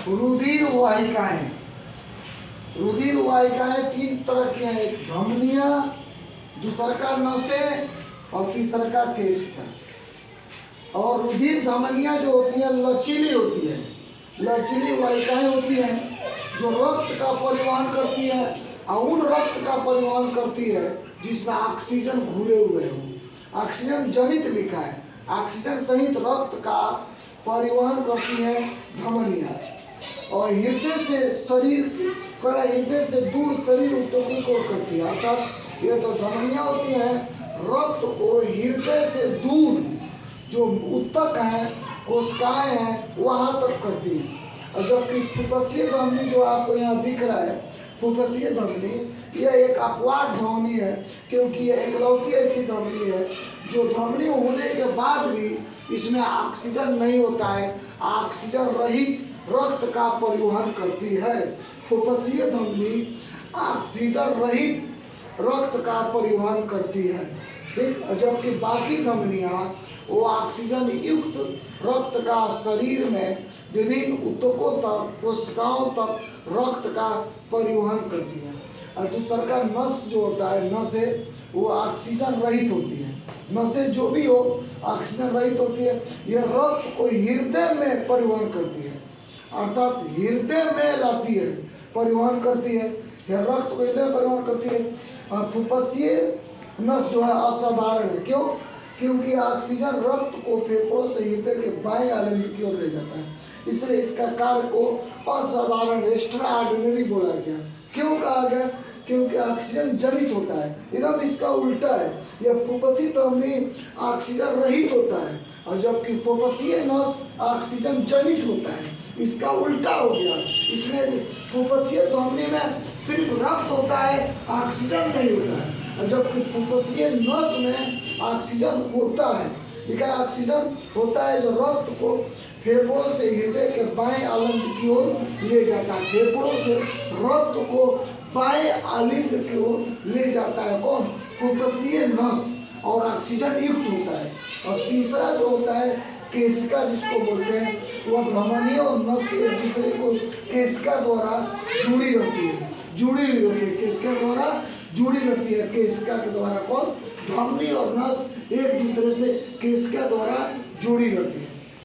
रुधिर वाहिकाएं। रुधिर वाहिकाएं तीन तरह की हैं, एक धमनियां, दूसरा का नसें और तीसरा का केशिका। और रुधिर धमनियां जो होती हैं लचीली होती है, लचीली वाहिकाएं होती हैं जो रक्त का परिवहन करती है और उन रक्त का परिवहन करती है जिसमें ऑक्सीजन घुले हुए हो। ऑक्सीजन जनित लिखा है, ऑक्सीजन सहित रक्त का परिवहन करती है धमनियां। और हृदय से शरीर हृदय से दूर शरीर ऊतकों को करती है, अर्थात ये तो धमनियां होती हैं रक्त को हृदय से दूर जो ऊतक है, कोशिकाएं हैं, वहां तक करती है। और जबकि फुफ्फुसीय धमनी जो आपको यहाँ दिख रहा है, फुफ्फुसीय धमनी यह एक अपवाद धमनी है, क्योंकि यह एकलौती ऐसी धमनी है जो धमनी होने के बाद भी इसमें ऑक्सीजन नहीं होता है, ऑक्सीजन रहित रक्त का परिवहन करती है। फुफ्फुसीय धमनी ऑक्सीजन रहित रक्त का परिवहन करती है, ठीक। जबकि बाकी धमनियाँ वो ऑक्सीजन युक्त रक्त का शरीर में विभिन्न ऊतकों तक, कोशिकाओं तक रक्त का परिवहन करती है। और दूसरा का नस जो होता है, नसें, वो ऑक्सीजन रहित होती है। नसें जो भी हो ऑक्सीजन रहित होती है। यह रक्त को हृदय में परिवहन करती है, अर्थात हृदय में लाती है, परिवहन करती है। यह रक्त को हृदय में परिवहन करती है। और फुफ्फुसीय नस जो है असाधारण है, क्यों? क्योंकि ऑक्सीजन रक्त को फेफड़ों से हृदय के बाएं आलंब की ओर ले जाता है, इसलिए इसका कार्य को असाधारण, एक्स्ट्रा ऑर्डिनरी बोला गया। क्यों कहा गया? क्योंकि ऑक्सीजन जनित होता है, एकदम इसका उल्टा है। यह फुफ्फुसीय धमनी ऑक्सीजन रहित होता है, और जबकि फुफ्फुसीय नस ऑक्सीजन जनित होता है, इसका उल्टा हो गया। इसमें फुफ्फुसीय धमनी में सिर्फ रक्त होता है, ऑक्सीजन नहीं होता है, और जबकि फुफ्फुसीय नस में ऑक्सीजन होता है। लिखा है ऑक्सीजन होता है जो रक्त को फेफड़ों से हृदय के बाएं आलंब की ओर ले जाता है। फेफड़ों से रक्त को बाएं आलंब की ओर ले जाता है कौन? फुफ्फुसीय नस, और ऑक्सीजन युक्त होता है। और तीसरा जो होता है केशिका, जिसको बोलते हैं, वह धमनियों और नस एक दूसरे को केशिका द्वारा जुड़ी रहती है, जुड़ी हुई होती है, केशिका द्वारा जुड़ी रहती है। केशिका के द्वारा कौन? धमनी और नस एक दूसरे से केशिका द्वारा जुड़ी रहती है।